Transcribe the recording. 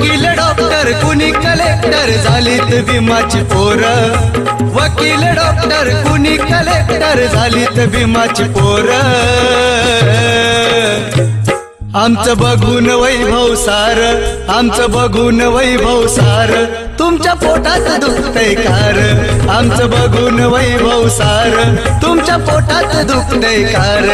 वकील डॉक्टर कुणी कलेक्टर झालीत भीमाची पोर वकील डॉक्टर कुणी कलेक्टर झालीत भीमाची पोर आमचं बघून वैभव सार आमचं बघून वैभव सार तुमच्या पोटात दुखतंय कार आमचं बघून वैभव सार तुमच्या पोटात दुखतंय कार